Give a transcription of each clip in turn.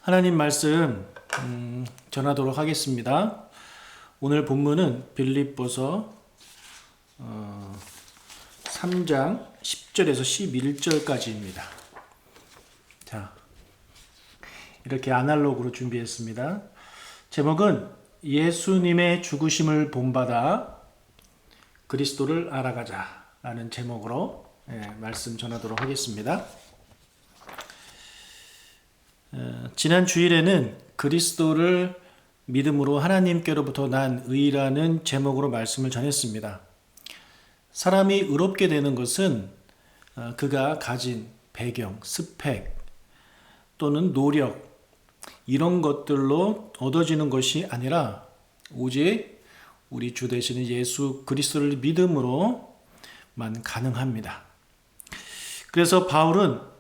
하나님 말씀 전하도록 하겠습니다. 오늘 본문은 빌립보서 3장 10절에서 11절까지입니다. 자, 이렇게 아날로그로 준비했습니다. 제목은 예수님의 죽으심을 본받아 그리스도를 알아가자 라는 제목으로 말씀 전하도록 하겠습니다. 지난 주일에는 그리스도를 믿음으로 하나님께로부터 난 의라는 제목으로 말씀을 전했습니다. 사람이 의롭게 되는 것은 그가 가진 배경, 스펙 또는 노력 이런 것들로 얻어지는 것이 아니라 오직 우리 주 되시는 예수 그리스도를 믿음으로만 가능합니다. 그래서 바울은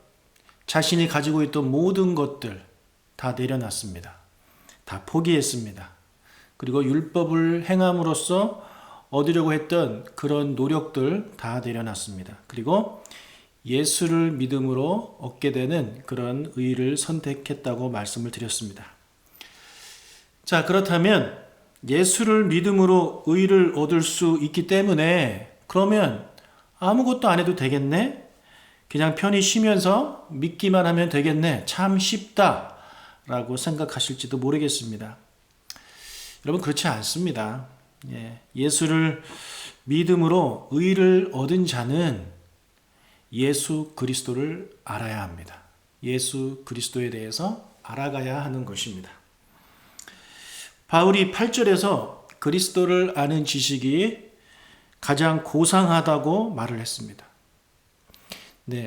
자신이 가지고 있던 모든 것들 다 내려놨습니다. 다 포기했습니다. 그리고 율법을 행함으로써 얻으려고 했던 그런 노력들 다 내려놨습니다. 그리고 예수를 믿음으로 얻게 되는 그런 의를 선택했다고 말씀을 드렸습니다. 자, 그렇다면 예수를 믿음으로 의를 얻을 수 있기 때문에 그러면 아무것도 안 해도 되겠네? 그냥 편히 쉬면서 믿기만 하면 되겠네. 참 쉽다 라고 생각하실지도 모르겠습니다. 여러분 그렇지 않습니다. 예수를 믿음으로 의를 얻은 자는 예수 그리스도를 알아야 합니다. 예수 그리스도에 대해서 알아가야 하는 것입니다. 바울이 8절에서 그리스도를 아는 지식이 가장 고상하다고 말을 했습니다.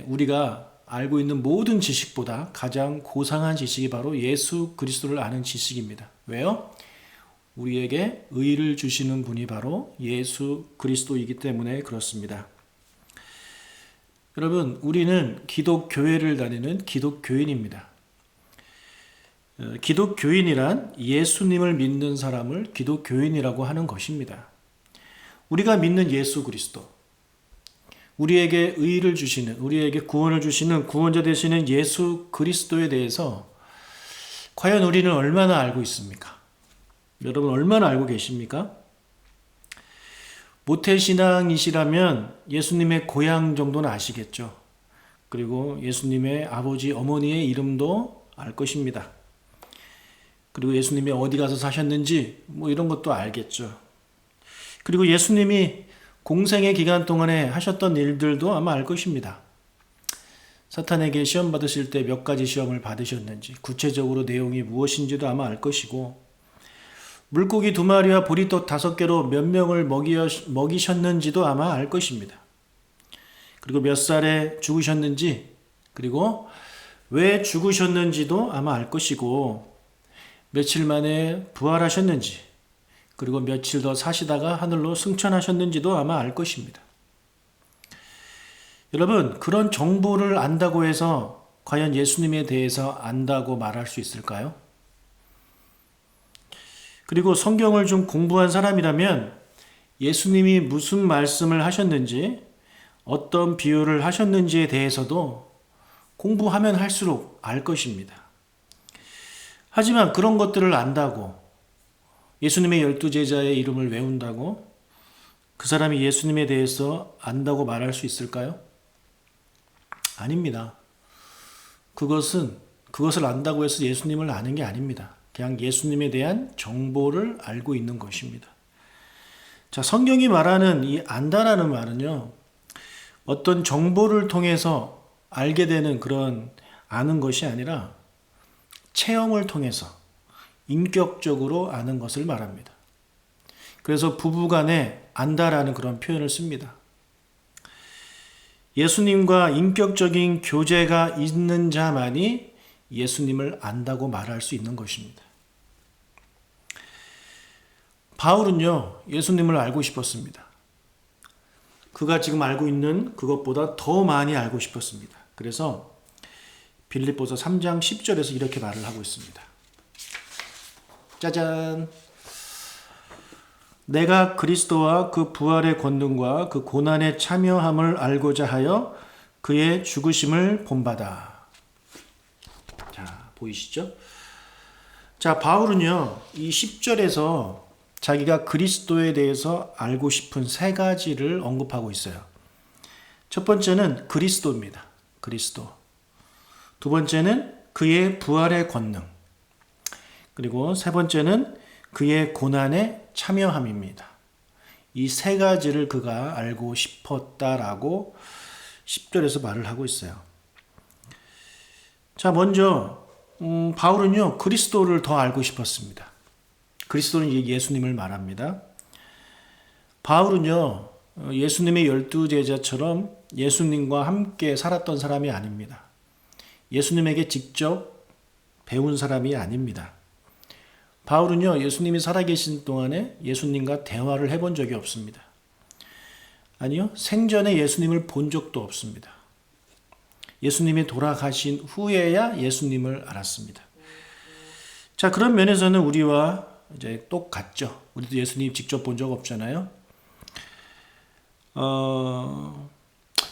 우리가 알고 있는 모든 지식보다 가장 고상한 지식이 바로 예수 그리스도를 아는 지식입니다. 왜요? 우리에게 의를 주시는 분이 바로 예수 그리스도이기 때문에 그렇습니다. 여러분, 우리는 기독교회를 다니는 기독교인입니다. 기독교인이란 예수님을 믿는 사람을 기독교인이라고 하는 것입니다. 우리가 믿는 예수 그리스도, 우리에게 의를 주시는, 우리에게 구원을 주시는 구원자 되시는 예수 그리스도에 대해서 과연 우리는 얼마나 알고 있습니까? 여러분 얼마나 알고 계십니까? 모태신앙이시라면 예수님의 고향 정도는 아시겠죠. 그리고 예수님의 아버지, 어머니의 이름도 알 것입니다. 그리고 예수님이 어디 가서 사셨는지 이런 것도 알겠죠. 그리고 예수님이 공생의 기간 동안에 하셨던 일들도 아마 알 것입니다. 사탄에게 시험 받으실 때 몇 가지 시험을 받으셨는지, 구체적으로 내용이 무엇인지도 아마 알 것이고, 물고기 2마리와 보리떡 5개로 몇 명을 먹이셨는지도 아마 알 것입니다. 그리고 몇 살에 죽으셨는지, 그리고 왜 죽으셨는지도 아마 알 것이고, 며칠 만에 부활하셨는지, 그리고 며칠 더 사시다가 하늘로 승천하셨는지도 아마 알 것입니다. 여러분, 그런 정보를 안다고 해서 과연 예수님에 대해서 안다고 말할 수 있을까요? 그리고 성경을 좀 공부한 사람이라면 예수님이 무슨 말씀을 하셨는지, 어떤 비유를 하셨는지에 대해서도 공부하면 할수록 알 것입니다. 하지만 그런 것들을 안다고, 예수님의 12제자의 이름을 외운다고 그 사람이 예수님에 대해서 안다고 말할 수 있을까요? 아닙니다. 그것을 안다고 해서 예수님을 아는 게 아닙니다. 그냥 예수님에 대한 정보를 알고 있는 것입니다. 자, 성경이 말하는 이 안다라는 말은요, 어떤 정보를 통해서 알게 되는 그런 아는 것이 아니라 체험을 통해서 인격적으로 아는 것을 말합니다. 그래서 부부간에 안다라는 그런 표현을 씁니다. 예수님과 인격적인 교제가 있는 자만이 예수님을 안다고 말할 수 있는 것입니다. 바울은요, 예수님을 알고 싶었습니다. 그가 지금 알고 있는 그것보다 더 많이 알고 싶었습니다. 그래서 빌립보서 3장 10절에서 이렇게 말을 하고 있습니다. 짜잔! 내가 그리스도와 그 부활의 권능과 그 고난의 참여함을 알고자 하여 그의 죽으심을 본받아. 자, 보이시죠? 자, 바울은요, 이 10절에서 자기가 그리스도에 대해서 알고 싶은 세 가지를 언급하고 있어요. 첫 번째는 그리스도입니다. 그리스도. 두 번째는 그의 부활의 권능. 그리고 세 번째는 그의 고난에 참여함입니다. 이 세 가지를 그가 알고 싶었다라고 10절에서 말을 하고 있어요. 자, 먼저 바울은요, 그리스도를 더 알고 싶었습니다. 그리스도는 예수님을 말합니다. 바울은요, 예수님의 12제자처럼 예수님과 함께 살았던 사람이 아닙니다. 예수님에게 직접 배운 사람이 아닙니다. 바울은요, 예수님이 살아계신 동안에 예수님과 대화를 해본 적이 없습니다. 아니요, 생전에 예수님을 본 적도 없습니다. 예수님이 돌아가신 후에야 예수님을 알았습니다. 자, 그런 면에서는 우리와 이제 똑같죠. 우리도 예수님 직접 본 적 없잖아요.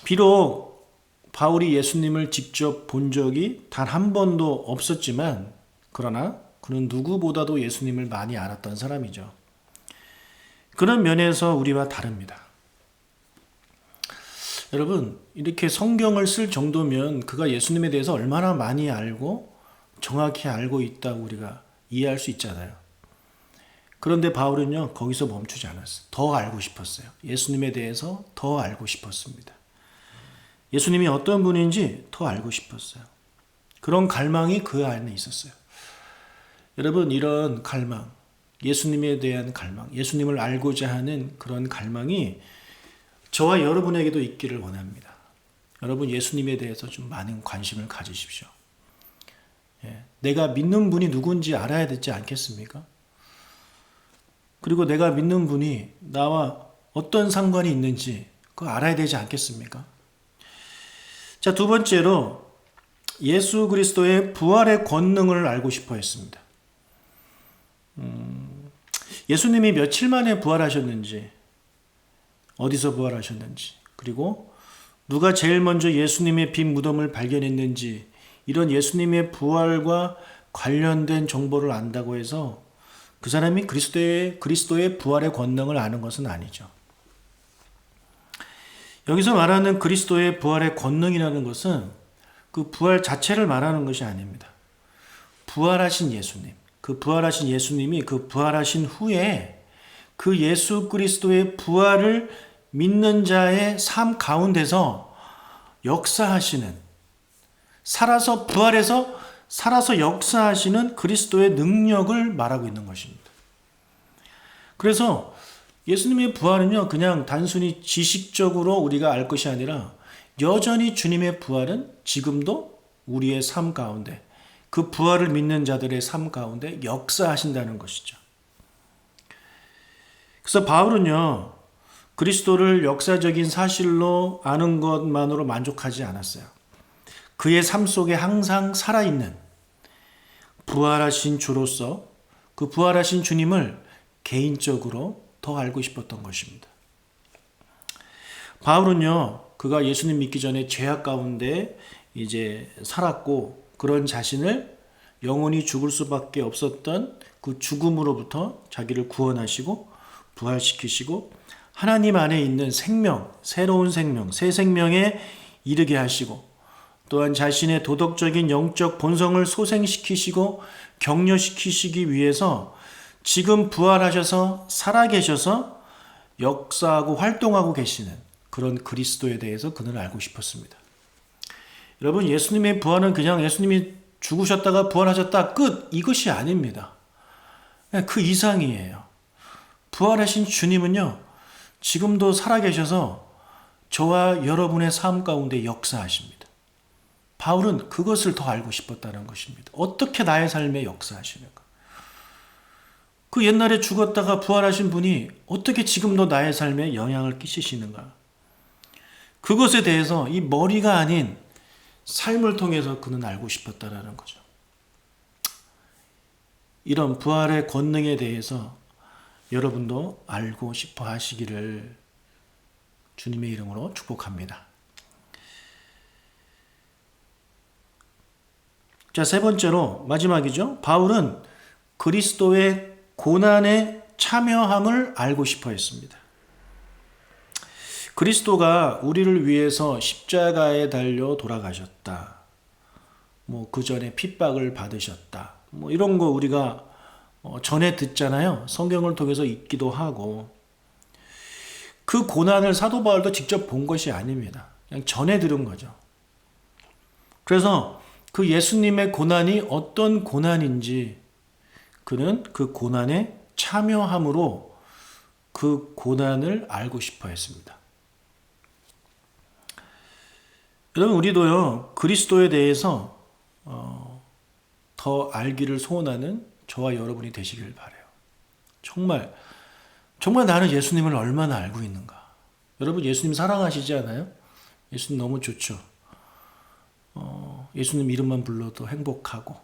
비록 바울이 예수님을 직접 본 적이 단 한 번도 없었지만, 그러나 그는 누구보다도 예수님을 많이 알았던 사람이죠. 그런 면에서 우리와 다릅니다. 여러분, 이렇게 성경을 쓸 정도면 그가 예수님에 대해서 얼마나 많이 알고 정확히 알고 있다고 우리가 이해할 수 있잖아요. 그런데 바울은요, 거기서 멈추지 않았어요. 더 알고 싶었어요. 예수님에 대해서 더 알고 싶었습니다. 예수님이 어떤 분인지 더 알고 싶었어요. 그런 갈망이 그 안에 있었어요. 여러분, 이런 갈망, 예수님에 대한 갈망, 예수님을 알고자 하는 그런 갈망이 저와 여러분에게도 있기를 원합니다. 여러분, 예수님에 대해서 좀 많은 관심을 가지십시오. 내가 믿는 분이 누군지 알아야 되지 않겠습니까? 그리고 내가 믿는 분이 나와 어떤 상관이 있는지 그거 알아야 되지 않겠습니까? 자, 두 번째로 예수 그리스도의 부활의 권능을 알고 싶어 했습니다. 예수님이 며칠 만에 부활하셨는지, 어디서 부활하셨는지, 그리고 누가 제일 먼저 예수님의 빈 무덤을 발견했는지, 이런 예수님의 부활과 관련된 정보를 안다고 해서 그 사람이 그리스도의 부활의 권능을 아는 것은 아니죠. 여기서 말하는 그리스도의 부활의 권능이라는 것은 그 부활 자체를 말하는 것이 아닙니다. 부활하신 예수님, 그 부활하신 예수님이 그 부활하신 후에 그 예수 그리스도의 부활을 믿는 자의 삶 가운데서 역사하시는, 부활해서 살아서 역사하시는 그리스도의 능력을 말하고 있는 것입니다. 그래서 예수님의 부활은요, 그냥 단순히 지식적으로 우리가 알 것이 아니라 여전히 주님의 부활은 지금도 우리의 삶 가운데, 그 부활을 믿는 자들의 삶 가운데 역사하신다는 것이죠. 그래서 바울은요, 그리스도를 역사적인 사실로 아는 것만으로 만족하지 않았어요. 그의 삶 속에 항상 살아있는 부활하신 주로서 그 부활하신 주님을 개인적으로 더 알고 싶었던 것입니다. 바울은요, 그가 예수님 믿기 전에 죄악 가운데 이제 살았고, 그런 자신을 영원히 죽을 수밖에 없었던 그 죽음으로부터 자기를 구원하시고 부활시키시고 하나님 안에 있는 생명, 새로운 생명, 새 생명에 이르게 하시고, 또한 자신의 도덕적인 영적 본성을 소생시키시고 격려시키시기 위해서 지금 부활하셔서 살아계셔서 역사하고 활동하고 계시는 그런 그리스도에 대해서 그는 알고 싶었습니다. 여러분, 예수님의 부활은 그냥 예수님이 죽으셨다가 부활하셨다 끝, 이것이 아닙니다. 그 이상이에요. 부활하신 주님은요, 지금도 살아계셔서 저와 여러분의 삶 가운데 역사하십니다. 바울은 그것을 더 알고 싶었다는 것입니다. 어떻게 나의 삶에 역사하시는가? 그 옛날에 죽었다가 부활하신 분이 어떻게 지금도 나의 삶에 영향을 끼치시는가? 그것에 대해서 이 머리가 아닌 삶을 통해서 그는 알고 싶었다는 거죠. 이런 부활의 권능에 대해서 여러분도 알고 싶어 하시기를 주님의 이름으로 축복합니다. 자, 세 번째로 마지막이죠. 바울은 그리스도의 고난에 참여함을 알고 싶어 했습니다. 그리스도가 우리를 위해서 십자가에 달려 돌아가셨다. 그 전에 핍박을 받으셨다. 이런 거 우리가 전에 듣잖아요. 성경을 통해서 읽기도 하고. 그 고난을 사도 바울도 직접 본 것이 아닙니다. 그냥 전해 들은 거죠. 그래서 그 예수님의 고난이 어떤 고난인지 그는 그 고난에 참여함으로 그 고난을 알고 싶어 했습니다. 여러분, 우리도요, 그리스도에 대해서 더 알기를 소원하는 저와 여러분이 되시길 바라요. 정말 나는 예수님을 얼마나 알고 있는가. 여러분, 예수님 사랑하시지 않아요? 예수님 너무 좋죠. 예수님 이름만 불러도 행복하고,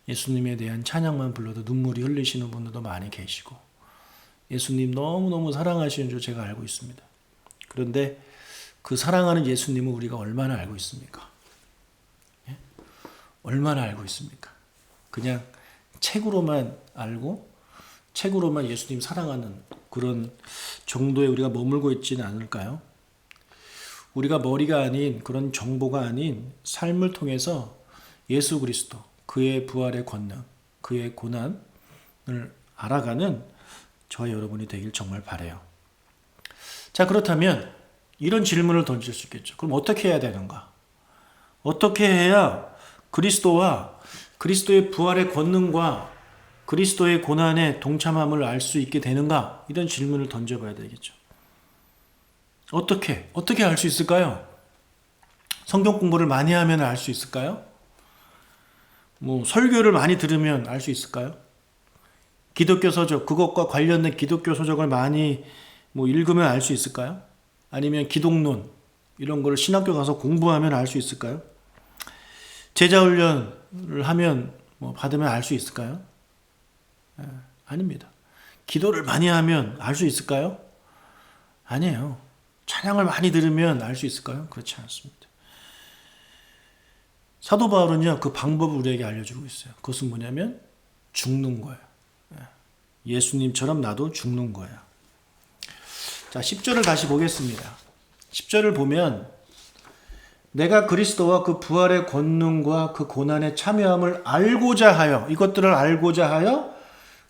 예수님에 대한 찬양만 불러도 눈물이 흘리시는 분들도 많이 계시고, 예수님 너무너무 사랑하시는 줄 제가 알고 있습니다. 그런데 그 사랑하는 예수님을 우리가 얼마나 알고 있습니까? 예? 얼마나 알고 있습니까? 그냥 책으로만 알고 책으로만 예수님 사랑하는 그런 정도에 우리가 머물고 있지는 않을까요? 우리가 머리가 아닌 그런 정보가 아닌 삶을 통해서 예수 그리스도, 그의 부활의 권능, 그의 고난을 알아가는 저와 여러분이 되길 정말 바라요. 자, 그렇다면 이런 질문을 던질 수 있겠죠. 그럼 어떻게 해야 되는가? 어떻게 해야 그리스도와 그리스도의 부활의 권능과 그리스도의 고난에 동참함을 알 수 있게 되는가? 이런 질문을 던져봐야 되겠죠. 어떻게 알 수 있을까요? 성경 공부를 많이 하면 알 수 있을까요? 설교를 많이 들으면 알 수 있을까요? 기독교 서적, 그것과 관련된 기독교 서적을 많이 읽으면 알 수 있을까요? 아니면 기독론, 이런 걸 신학교 가서 공부하면 알 수 있을까요? 제자훈련을 하면 받으면 알 수 있을까요? 아닙니다. 기도를 많이 하면 알 수 있을까요? 아니에요. 찬양을 많이 들으면 알 수 있을까요? 그렇지 않습니다. 사도 바울은요, 그 방법을 우리에게 알려주고 있어요. 그것은 뭐냐면 죽는 거예요. 예수님처럼 나도 죽는 거예요. 자, 10절을 다시 보겠습니다. 10절을 보면 내가 그리스도와 그 부활의 권능과 그 고난의 참여함을 알고자 하여, 이것들을 알고자 하여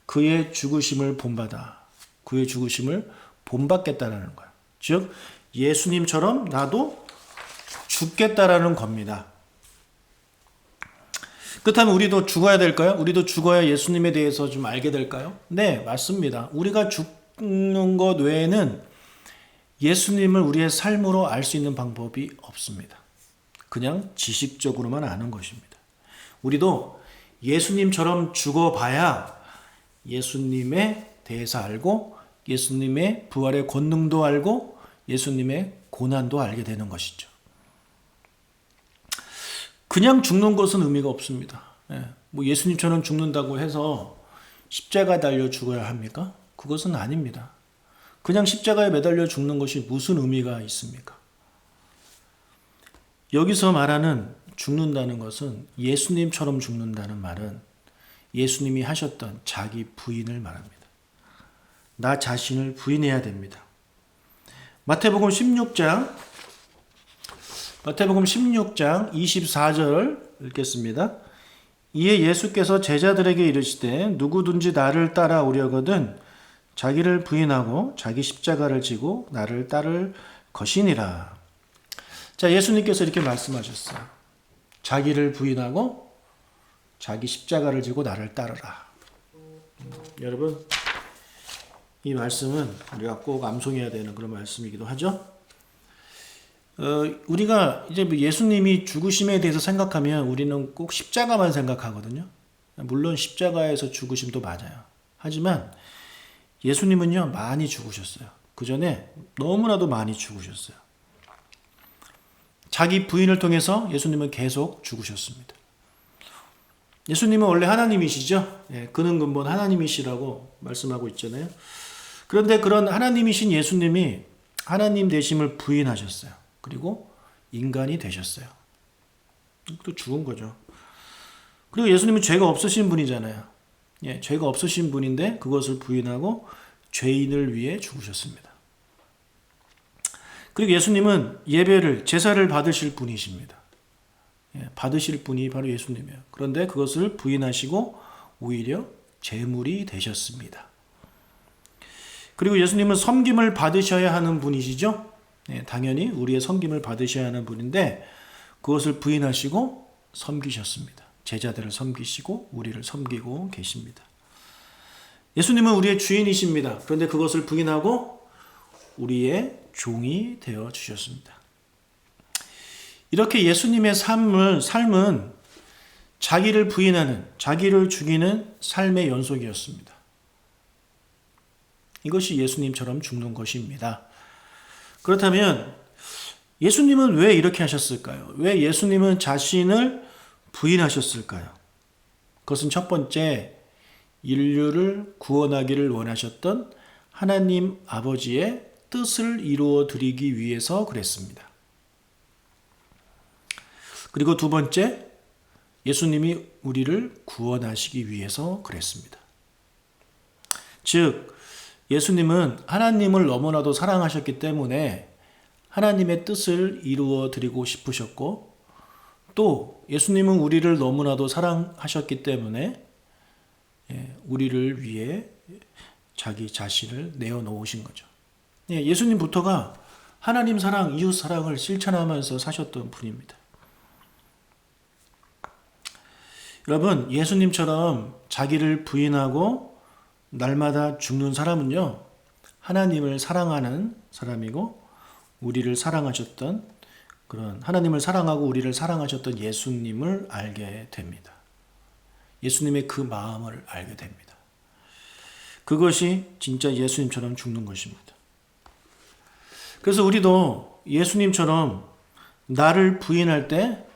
그의 죽으심을 본받아. 그의 죽으심을 본받겠다라는 거예요. 즉 예수님처럼 나도 죽겠다라는 겁니다. 그렇다면 우리도 죽어야 될까요? 우리도 죽어야 예수님에 대해서 좀 알게 될까요? 네, 맞습니다. 우리가 죽는 것 외에는 예수님을 우리의 삶으로 알 수 있는 방법이 없습니다. 그냥 지식적으로만 아는 것입니다. 우리도 예수님처럼 죽어봐야 예수님에 대해서 알고 예수님의 부활의 권능도 알고 예수님의 고난도 알게 되는 것이죠. 그냥 죽는 것은 의미가 없습니다. 예수님처럼 죽는다고 해서 십자가 달려 죽어야 합니까? 그것은 아닙니다. 그냥 십자가에 매달려 죽는 것이 무슨 의미가 있습니까? 여기서 말하는 죽는다는 것은 예수님처럼 죽는다는 말은 예수님이 하셨던 자기 부인을 말합니다. 나 자신을 부인해야 됩니다. 마태복음 16장 24절 읽겠습니다. 이에 예수께서 제자들에게 이르시되 누구든지 나를 따라오려거든 자기를 부인하고 자기 십자가를 지고 나를 따를 것이니라. 자, 예수님께서 이렇게 말씀하셨어요. 자기를 부인하고 자기 십자가를 지고 나를 따르라. 여러분, 이 말씀은 우리가 꼭 암송해야 되는 그런 말씀이기도 하죠. 우리가 이제 예수님이 죽으심에 대해서 생각하면 우리는 꼭 십자가만 생각하거든요. 물론 십자가에서 죽으심도 맞아요. 하지만 예수님은요, 많이 죽으셨어요. 그 전에 너무나도 많이 죽으셨어요. 자기 부인을 통해서 예수님은 계속 죽으셨습니다. 예수님은 원래 하나님이시죠? 그는 근본 하나님이시라고 말씀하고 있잖아요. 그런데 그런 하나님이신 예수님이 하나님 되심을 부인하셨어요. 그리고 인간이 되셨어요. 또 죽은 거죠. 그리고 예수님은 죄가 없으신 분이잖아요. 예, 죄가 없으신 분인데 그것을 부인하고 죄인을 위해 죽으셨습니다. 그리고 예수님은 예배를, 제사를 받으실 분이십니다. 예, 받으실 분이 바로 예수님이에요. 그런데 그것을 부인하시고 오히려 제물이 되셨습니다. 그리고 예수님은 섬김을 받으셔야 하는 분이시죠. 예, 당연히 우리의 섬김을 받으셔야 하는 분인데 그것을 부인하시고 섬기셨습니다. 제자들을 섬기시고 우리를 섬기고 계십니다. 예수님은 우리의 주인이십니다. 그런데 그것을 부인하고 우리의 종이 되어 주셨습니다. 이렇게 예수님의 삶은 자기를 부인하는, 자기를 죽이는 삶의 연속이었습니다. 이것이 예수님처럼 죽는 것입니다. 그렇다면 예수님은 왜 이렇게 하셨을까요? 왜 예수님은 자신을 부인하셨을까요? 그것은 첫 번째, 인류를 구원하기를 원하셨던 하나님 아버지의 뜻을 이루어 드리기 위해서 그랬습니다. 그리고 두 번째, 예수님이 우리를 구원하시기 위해서 그랬습니다. 즉, 예수님은 하나님을 너무나도 사랑하셨기 때문에 하나님의 뜻을 이루어 드리고 싶으셨고, 또 예수님은 우리를 너무나도 사랑하셨기 때문에 우리를 위해 자기 자신을 내어놓으신 거죠. 예수님부터가 하나님 사랑, 이웃 사랑을 실천하면서 사셨던 분입니다. 여러분, 예수님처럼 자기를 부인하고 날마다 죽는 사람은요, 하나님을 사랑하는 사람이고 우리를 사랑하셨던 그런 하나님을 사랑하고 우리를 사랑하셨던 예수님을 알게 됩니다. 예수님의 그 마음을 알게 됩니다. 그것이 진짜 예수님처럼 죽는 것입니다. 그래서 우리도 예수님처럼 나를 부인할 때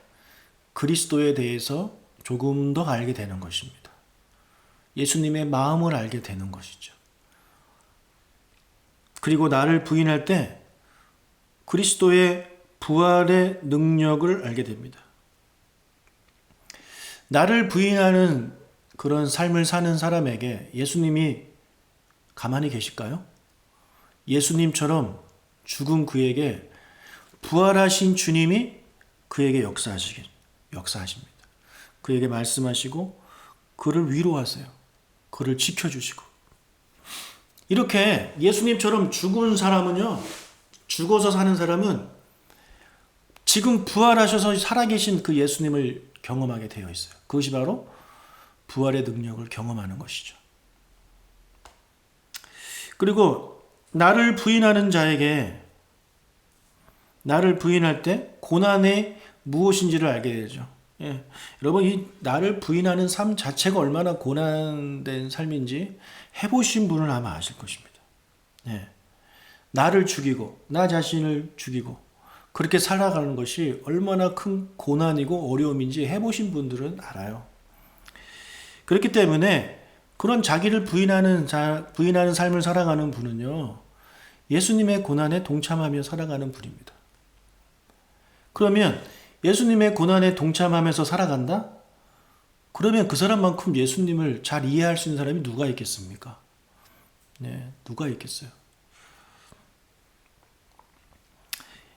그리스도에 대해서 조금 더 알게 되는 것입니다. 예수님의 마음을 알게 되는 것이죠. 그리고 나를 부인할 때 그리스도의 부활의 능력을 알게 됩니다. 나를 부인하는 그런 삶을 사는 사람에게 예수님이 가만히 계실까요? 예수님처럼 죽은 그에게 부활하신 주님이 그에게 역사하십니다. 그에게 말씀하시고 그를 위로하세요. 그를 지켜주시고. 이렇게 예수님처럼 죽은 사람은요, 죽어서 사는 사람은 지금 부활하셔서 살아계신 그 예수님을 경험하게 되어 있어요. 그것이 바로 부활의 능력을 경험하는 것이죠. 그리고 나를 부인하는 자에게 나를 부인할 때 고난이 무엇인지를 알게 되죠. 예. 여러분, 이 나를 부인하는 삶 자체가 얼마나 고난된 삶인지 해보신 분은 아마 아실 것입니다. 예. 나를 죽이고 나 자신을 죽이고 그렇게 살아가는 것이 얼마나 큰 고난이고 어려움인지 해보신 분들은 알아요. 그렇기 때문에 그런 자기를 부인하는 삶을 살아가는 분은요, 예수님의 고난에 동참하며 살아가는 분입니다. 그러면 예수님의 고난에 동참하면서 살아간다? 그러면 그 사람만큼 예수님을 잘 이해할 수 있는 사람이 누가 있겠습니까? 네, 누가 있겠어요?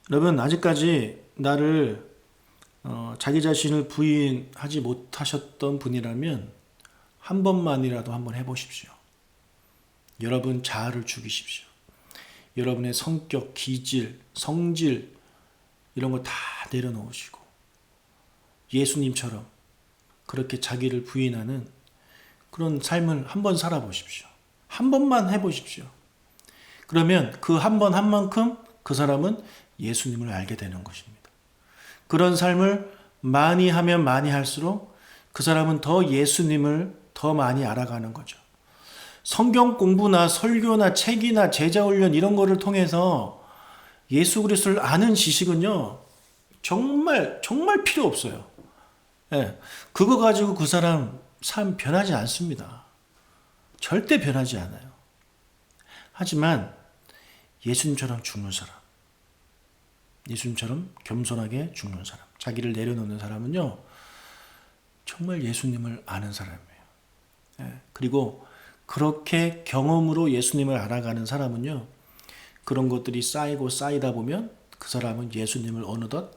여러분, 아직까지 나를 자기 자신을 부인하지 못하셨던 분이라면 한 번만이라도 한번 해보십시오. 여러분 자아를 죽이십시오. 여러분의 성격, 기질, 성질 이런 거 다 내려놓으시고 예수님처럼 그렇게 자기를 부인하는 그런 삶을 한번 살아보십시오. 한 번만 해보십시오. 그러면 그 한 번 한 만큼 그 사람은 예수님을 알게 되는 것입니다. 그런 삶을 많이 하면 많이 할수록 그 사람은 더 예수님을 더 많이 알아가는 거죠. 성경 공부나 설교나 책이나 제자훈련 이런 거를 통해서 예수 그리스도를 아는 지식은요, 정말 필요 없어요. 예, 그거 가지고 그 사람 삶 변하지 않습니다. 절대 변하지 않아요. 하지만 예수님처럼 죽는 사람, 예수님처럼 겸손하게 죽는 사람, 자기를 내려놓는 사람은요, 정말 예수님을 아는 사람이에요. 그리고 그렇게 경험으로 예수님을 알아가는 사람은요, 그런 것들이 쌓이고 쌓이다 보면 그 사람은 예수님을 어느덧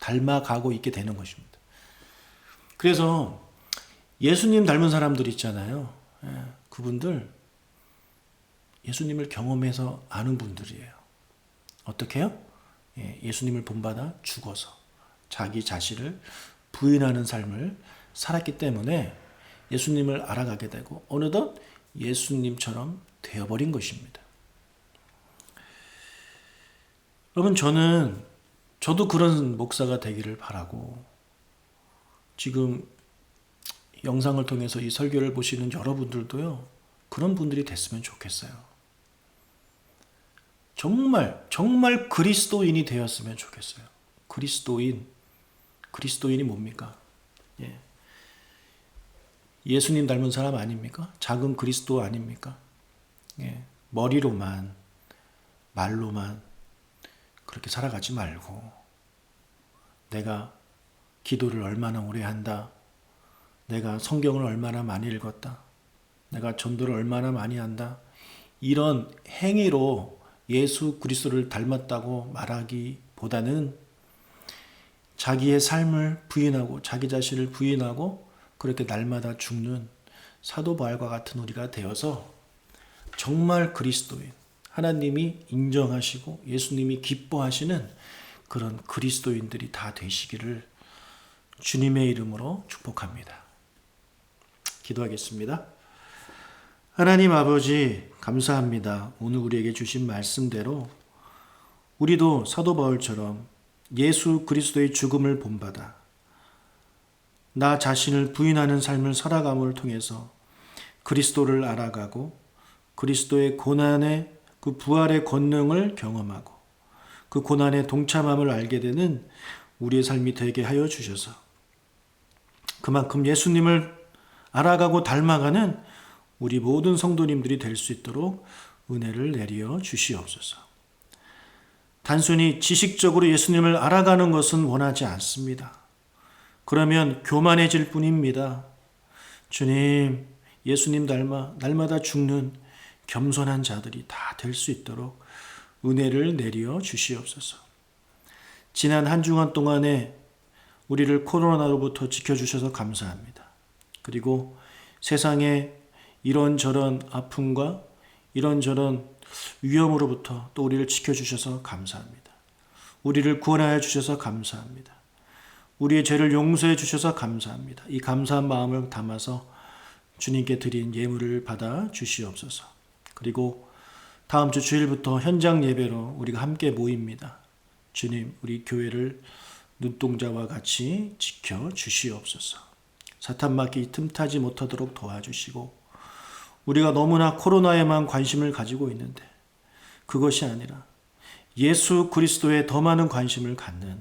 닮아가고 있게 되는 것입니다. 그래서 예수님 닮은 사람들 있잖아요. 그분들 예수님을 경험해서 아는 분들이에요. 어떻게 해요? 예수님을 본받아 죽어서 자기 자신을 부인하는 삶을 살았기 때문에 예수님을 알아가게 되고 어느덧 예수님처럼 되어버린 것입니다. 여러분, 저도 그런 목사가 되기를 바라고, 지금 영상을 통해서 이 설교를 보시는 여러분들도요, 그런 분들이 됐으면 좋겠어요. 정말 그리스도인이 되었으면 좋겠어요. 그리스도인이 뭡니까? 예수님 닮은 사람 아닙니까? 작은 그리스도 아닙니까? 머리로만, 말로만 그렇게 살아가지 말고, 내가 기도를 얼마나 오래 한다, 내가 성경을 얼마나 많이 읽었다, 내가 전도를 얼마나 많이 한다, 이런 행위로 예수 그리스도를 닮았다고 말하기보다는 자기의 삶을 부인하고 자기 자신을 부인하고 그렇게 날마다 죽는 사도 바울과 같은 우리가 되어서 정말 그리스도인, 하나님이 인정하시고 예수님이 기뻐하시는 그런 그리스도인들이 다 되시기를 주님의 이름으로 축복합니다. 기도하겠습니다. 하나님 아버지, 감사합니다. 오늘 우리에게 주신 말씀대로 우리도 사도 바울처럼 예수 그리스도의 죽음을 본받아 나 자신을 부인하는 삶을 살아감을 통해서 그리스도를 알아가고 그리스도의 고난의 그 부활의 권능을 경험하고 그 고난의 동참함을 알게 되는 우리의 삶이 되게 하여 주셔서 그만큼 예수님을 알아가고 닮아가는 우리 모든 성도님들이 될 수 있도록 은혜를 내려 주시옵소서. 단순히 지식적으로 예수님을 알아가는 것은 원하지 않습니다. 그러면 교만해질 뿐입니다. 주님, 예수님 닮아 날마다 죽는 겸손한 자들이 다 될 수 있도록 은혜를 내려 주시옵소서. 지난 한 주간 동안에 우리를 코로나로부터 지켜주셔서 감사합니다. 그리고 세상에 이런저런 아픔과 이런저런 위험으로부터 또 우리를 지켜주셔서 감사합니다. 우리를 구원하여 주셔서 감사합니다. 우리의 죄를 용서해 주셔서 감사합니다. 이 감사한 마음을 담아서 주님께 드린 예물을 받아 주시옵소서. 그리고 다음 주 주일부터 현장 예배로 우리가 함께 모입니다. 주님, 우리 교회를 눈동자와 같이 지켜 주시옵소서. 사탄 마귀 틈타지 못하도록 도와주시고, 우리가 너무나 코로나에만 관심을 가지고 있는데 그것이 아니라 예수 그리스도에 더 많은 관심을 갖는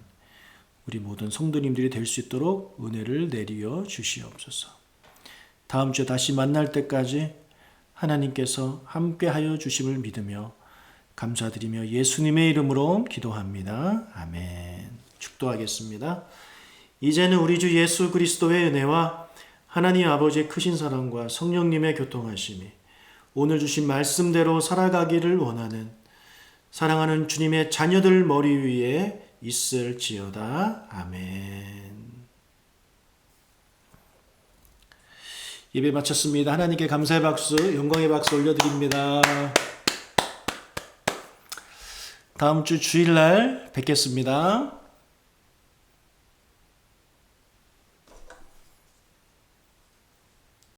우리 모든 성도님들이 될 수 있도록 은혜를 내려 주시옵소서. 다음 주에 다시 만날 때까지 하나님께서 함께하여 주심을 믿으며 감사드리며 예수님의 이름으로 기도합니다. 아멘. 축도하겠습니다. 이제는 우리 주 예수 그리스도의 은혜와 하나님 아버지의 크신 사랑과 성령님의 교통하심이 오늘 주신 말씀대로 살아가기를 원하는 사랑하는 주님의 자녀들 머리 위에 있을지어다. 아멘. 예배 마쳤습니다. 하나님께 감사의 박수, 영광의 박수 올려드립니다. 다음 주 주일날 뵙겠습니다.